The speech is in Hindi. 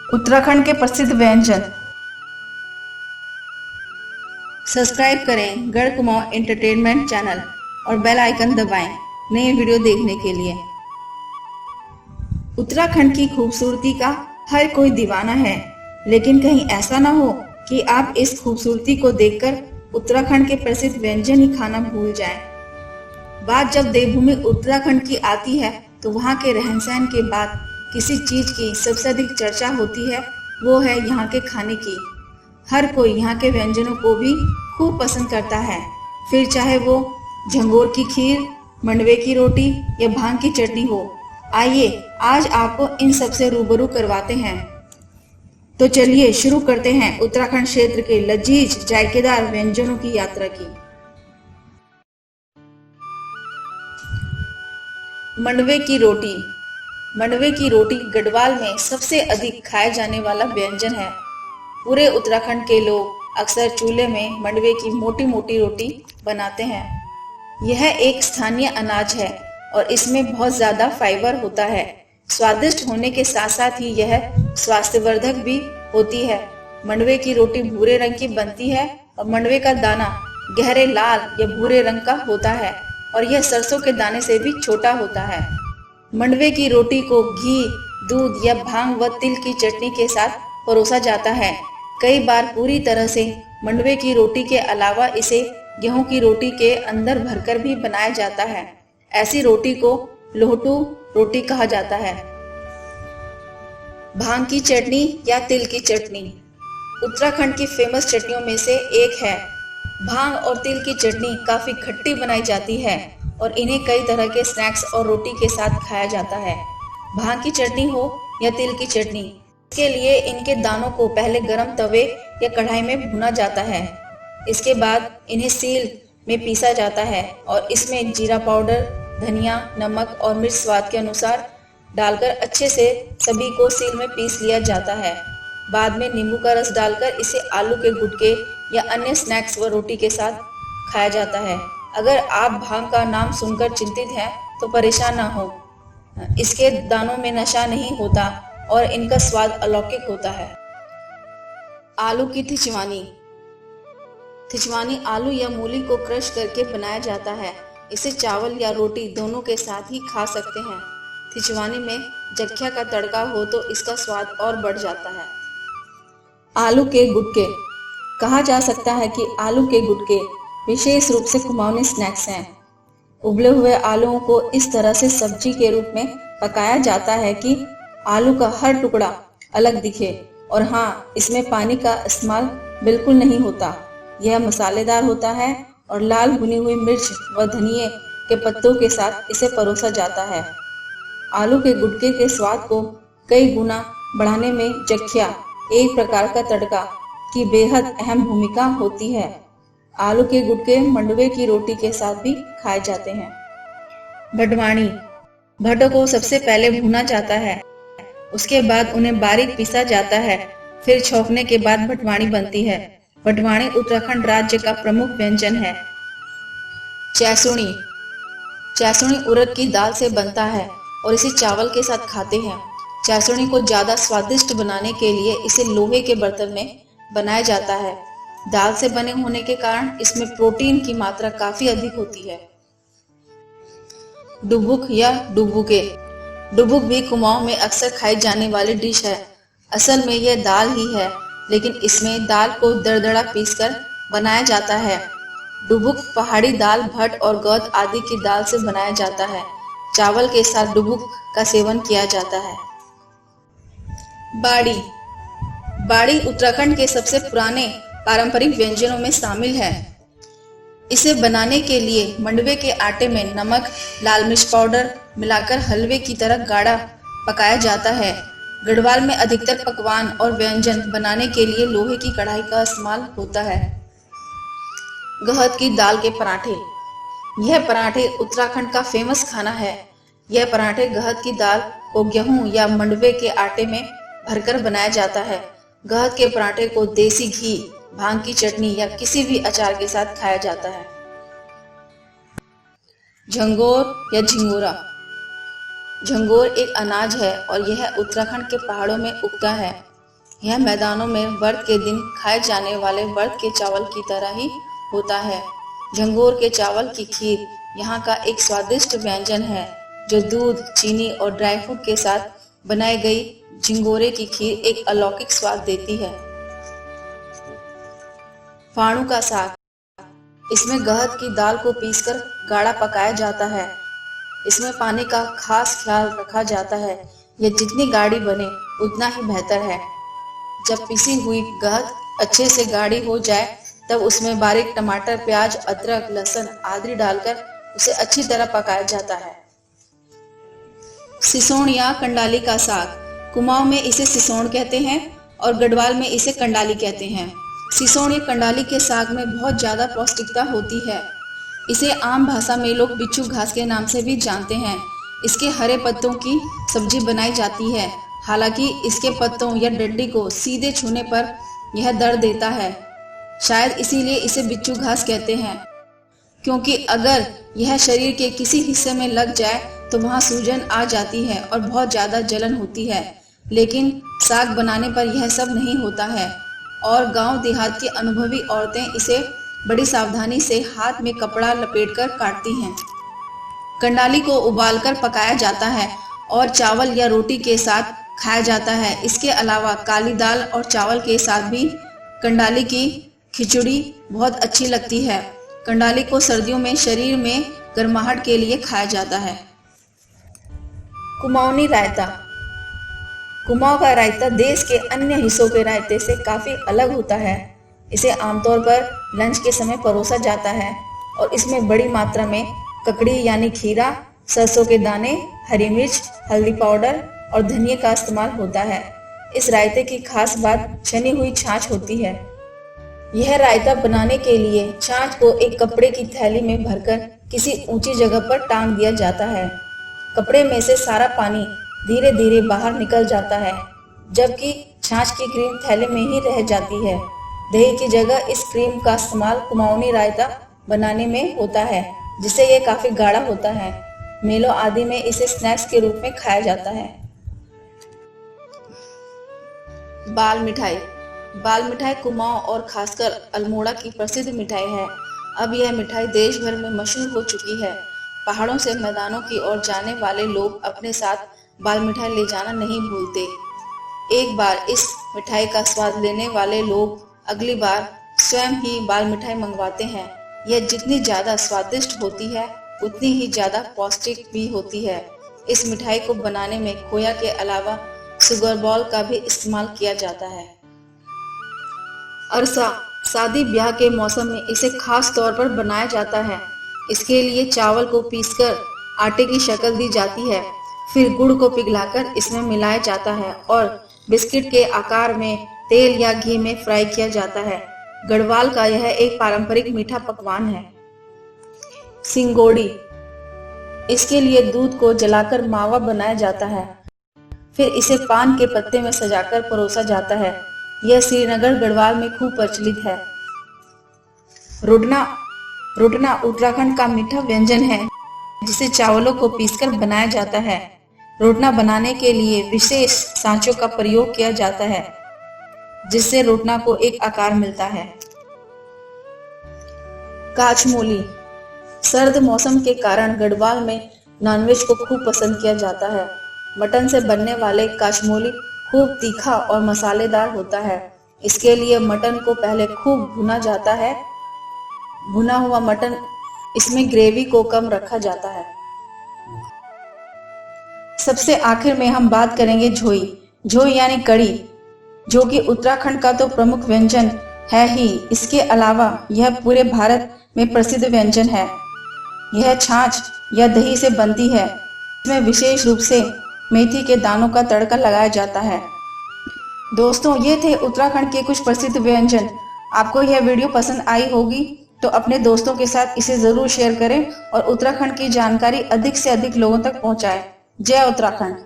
उत्तराखंड के प्रसिद्ध व्यंजन। सब्सक्राइब करें गढ़ कुमाऊं एंटरटेनमेंट चैनल और बेल आइकन दबाएं नए वीडियो देखने के लिए। उत्तराखंड की खूबसूरती का हर कोई दीवाना है, लेकिन कहीं ऐसा ना हो कि आप इस खूबसूरती को देखकर उत्तराखंड के प्रसिद्ध व्यंजन ही खाना भूल जाएं। बात जब देवभूमि उत्तराखंड की आती है तो वहाँ के रहन सहन के बाद किसी चीज की सबसे अधिक चर्चा होती है, वो है यहाँ के खाने की। हर कोई यहाँ के व्यंजनों को भी खूब पसंद करता है, फिर चाहे वो झंगोर की खीर, मंडवे की रोटी या भांग की चटनी हो। आइए आज आपको इन सब से रूबरू करवाते हैं। तो चलिए शुरू करते हैं उत्तराखंड क्षेत्र के लजीज जायकेदार व्यंजनों की यात्रा की। मंडवे की रोटी। मंडवे की रोटी गढ़वाल में सबसे अधिक खाए जाने वाला व्यंजन है। पूरे उत्तराखंड के लोग अक्सर चूल्हे में मंडवे की मोटी मोटी रोटी बनाते हैं। यह एक स्थानीय अनाज है और इसमें बहुत ज्यादा फाइबर होता है। स्वादिष्ट होने के साथ साथ ही यह स्वास्थ्यवर्धक भी होती है। मंडवे की रोटी भूरे रंग की बनती है और मंडवे का दाना गहरे लाल या भूरे रंग का होता है और यह सरसों के दाने से भी छोटा होता है। मंडवे की रोटी को घी, दूध या भांग व तिल की चटनी के साथ परोसा जाता है। कई बार पूरी तरह से मंडवे की रोटी के अलावा इसे गेहूं की रोटी के अंदर भरकर भी बनाया जाता है। ऐसी रोटी को लोहटू रोटी कहा जाता है। भांग की चटनी या तिल की चटनी उत्तराखंड की फेमस चटनियों में से एक है। भांग और तिल की चटनी काफी खट्टी बनाई जाती है और इन्हें कई तरह के स्नैक्स और रोटी के साथ खाया जाता है। भांग की चटनी हो या तिल की चटनी, इसके लिए इनके दानों को पहले गरम तवे या कढ़ाई में भुना जाता है। इसके बाद इन्हें सील में पीसा जाता है और इसमें जीरा पाउडर, धनिया, नमक और मिर्च स्वाद के अनुसार डालकर अच्छे से सभी को सील में पीस लिया जाता है। बाद में नींबू का रस डालकर इसे आलू के गुटके या अन्य स्नैक्स व रोटी के साथ खाया जाता है। अगर आप भांग का नाम सुनकर चिंतित हैं तो परेशान ना हो, इसके दानों में नशा नहीं होता और इनका स्वाद अलौकिक होता है। आलू की थिचवानी। थिचवानी आलू या मूली को क्रश करके बनाया जाता है। इसे चावल या रोटी दोनों के साथ ही खा सकते हैं। थिचवानी में जख्या का तड़का हो तो इसका स्वाद और बढ़ जाता है। आलू के गुटके। कहा जा सकता है कि आलू के गुटके विशेष रूप से कुमाऊनी स्नैक्स हैं। उबले हुए आलूओं को इस तरह से सब्जी के रूप में पकाया जाता है कि आलू का हर टुकड़ा अलग दिखे और हाँ, इसमें पानी का इस्तेमाल बिल्कुल नहीं होता। यह मसालेदार होता है और लाल भुनी हुई मिर्च व धनिये के पत्तों के साथ इसे परोसा जाता है। आलू के गुटके के स्वाद को कई गुना बढ़ाने में जख्या, एक प्रकार का तड़का, की बेहद अहम भूमिका होती है। आलू के गुटके मंडवे की रोटी के साथ भी खाए जाते हैं। भटवाणी। भटों को सबसे पहले भुना जाता है, उसके बाद उन्हें बारीक पीसा जाता है, फिर छौंकने के बाद भटवाणी बनती है। भटवाणी उत्तराखंड राज्य का प्रमुख व्यंजन है। चैसुणी। चैसुणी उड़द की दाल से बनता है और इसे चावल के साथ खाते हैं। चैसुणी को ज्यादा स्वादिष्ट बनाने के लिए इसे लोहे के बर्तन में बनाया जाता है। दाल से बने होने के कारण इसमें प्रोटीन की मात्रा काफी अधिक होती है। डुबुक या डुबुके। डुबुक भी कुमाऊं में अक्सर खाई जाने वाली डिश है। असल में यह दाल ही है, लेकिन इसमें दाल को दरदरा पीसकर बनाया जाता है। डुबुक पहाड़ी दाल, भट और गौद आदि की दाल से बनाया जाता है। चावल के साथ डुबुक का सेवन किया जाता है। बाड़ी। बाड़ी उत्तराखंड के सबसे पुराने पारंपरिक व्यंजनों में शामिल है। इसे बनाने के लिए मंडवे के आटे में नमक, लाल मिर्च पाउडर मिलाकर हलवे की तरह गाढ़ा पकाया जाता है। गढ़वाल में अधिकतर पकवान और व्यंजन बनाने के लिए लोहे की कढ़ाई का इस्तेमाल होता है। गहत की दाल के पराठे। यह पराठे उत्तराखंड का फेमस खाना है। यह पराठे गहत की दाल को गेहूं या मंडवे के आटे में भरकर बनाया जाता है। गहत के पराठे को देसी घी, भांग की चटनी या किसी भी अचार के साथ खाया जाता है। झंगोर या झिंगोरा। झंगोर एक अनाज है और यह उत्तराखंड के पहाड़ों में उगता है। यह मैदानों में व्रत के दिन खाए जाने वाले व्रत के चावल की तरह ही होता है। झंगोर के चावल की खीर यहाँ का एक स्वादिष्ट व्यंजन है, जो दूध, चीनी और ड्राई फ्रूट के साथ बनाई गई झिंगोरे की खीर एक अलौकिक स्वाद देती है। फाणू का साग, इसमें गहत की दाल को पीसकर गाढ़ा पकाया जाता है। इसमें पानी का खास ख्याल रखा जाता है। यह जितनी गाढ़ी बने उतना ही बेहतर है। जब पिसी हुई गहत अच्छे से गाढ़ी हो जाए तब उसमें बारीक टमाटर, प्याज, अदरक, लहसुन आदि डालकर उसे अच्छी तरह पकाया जाता है। सिसोण या कंडाली का साग, कुमाऊं में इसे सिसोण कहते हैं और गढ़वाल में इसे कंडाली कहते हैं। सिसोण या कंडाली के साग में बहुत ज्यादा पौष्टिकता होती है। इसे आम भाषा में लोग बिच्छू घास के नाम से भी जानते हैं। इसके हरे पत्तों की सब्जी बनाई जाती है। हालांकि इसके पत्तों या डंडी को सीधे छूने पर यह दर्द देता है। शायद इसीलिए इसे बिच्छू घास कहते हैं, क्योंकि अगर यह शरीर के किसी हिस्से में लग जाए तो वहां सूजन आ जाती है और बहुत ज्यादा जलन होती है। लेकिन साग बनाने पर यह सब नहीं होता है और गांव देहात की अनुभवी औरतें इसे बड़ी सावधानी से हाथ में कपड़ा लपेटकर काटती हैं। कंडाली को उबालकर पकाया जाता है और चावल या रोटी के साथ खाया जाता है। इसके अलावा काली दाल और चावल के साथ भी कंडाली की खिचड़ी बहुत अच्छी लगती है। कंडाली को सर्दियों में शरीर में गर्माहट के लिए खाया जाता है। कुमाऊनी रायता, कुमाऊं का रायता देश के अन्य हिस्सों के रायते से काफी अलग होता है। इसे आमतौर पर लंच के समय परोसा जाता है और इसमें बड़ी मात्रा में ककड़ी यानी खीरा, सरसों के दाने, हरी मिर्च, हल्दी पाउडर और धनिया का इस्तेमाल होता है। इस रायते की खास बात छनी हुई छाछ होती है। यह रायता बनाने के लिए छाछ को एक कपड़े की थैली में भरकर किसी ऊंची जगह पर टांग दिया जाता है। कपड़े में से सारा पानी धीरे धीरे बाहर निकल जाता है, जबकि छाछ की क्रीम थैले में ही रह जाती है। दही की जगह इस क्रीम का इस्तेमाल कुमाऊनी रायता बनाने में होता है, जिससे यह काफी गाढ़ा होता है। मेलों आदि में इसे स्नैक्स के रूप में खाया जाता है। बाल मिठाई, बाल मिठाई कुमाऊं और खासकर अल्मोड़ा की प्रसिद्ध मिठाई है। अब यह मिठाई देश भर में मशहूर हो चुकी है। पहाड़ों से मैदानों की ओर जाने वाले लोग अपने साथ बाल मिठाई ले जाना नहीं भूलते। एक बार इस मिठाई का स्वाद लेने वाले लोग अगली बार स्वयं ही बाल मिठाई मंगवाते हैं। यह जितनी ज्यादा स्वादिष्ट होती है उतनी ही ज्यादा पौष्टिक भी होती है। इस मिठाई को बनाने में खोया के अलावा शुगर बॉल का भी इस्तेमाल किया जाता है। अरसा, शादी ब्याह के मौसम में इसे खास तौर पर बनाया जाता है। इसके लिए चावल को पीसकर आटे की शक्ल दी जाती है, फिर गुड़ को पिघलाकर इसमें मिलाया जाता है और बिस्किट के आकार में तेल या घी में फ्राई किया जाता है। गढ़वाल का यह एक पारंपरिक मीठा पकवान है। सिंगोड़ी, इसके लिए दूध को जलाकर मावा बनाया जाता है, फिर इसे पान के पत्ते में सजाकर परोसा जाता है। यह श्रीनगर गढ़वाल में खूब प्रचलित है। रोडना, रोडना उत्तराखंड का मीठा व्यंजन है, जिसे चावलों को पीसकर बनाया जाता है। रोडना बनाने के लिए विशेष सांचों का प्रयोग किया जाता है, जिससे रोटना को एक आकार मिलता है। काचमोली, सर्द मौसम के कारण गढ़वाल में नॉनवेज को खूब पसंद किया जाता है। मटन से बनने वाले काचमोली खूब तीखा और मसालेदार होता है। इसके लिए मटन को पहले खूब भुना जाता है। भुना हुआ मटन, इसमें ग्रेवी को कम रखा जाता है। सबसे आखिर में हम बात करेंगे झोई। झोई यानी कड़ी, जो कि उत्तराखंड का तो प्रमुख व्यंजन है ही, इसके अलावा यह पूरे भारत में प्रसिद्ध व्यंजन है। यह छाछ या दही से बनती है। इसमें विशेष रूप से मेथी के दानों का तड़का लगाया जाता है। दोस्तों, ये थे उत्तराखंड के कुछ प्रसिद्ध व्यंजन। आपको यह वीडियो पसंद आई होगी तो अपने दोस्तों के साथ इसे जरूर शेयर करें और उत्तराखंड की जानकारी अधिक से अधिक लोगों तक पहुंचाएं। जय उत्तराखंड।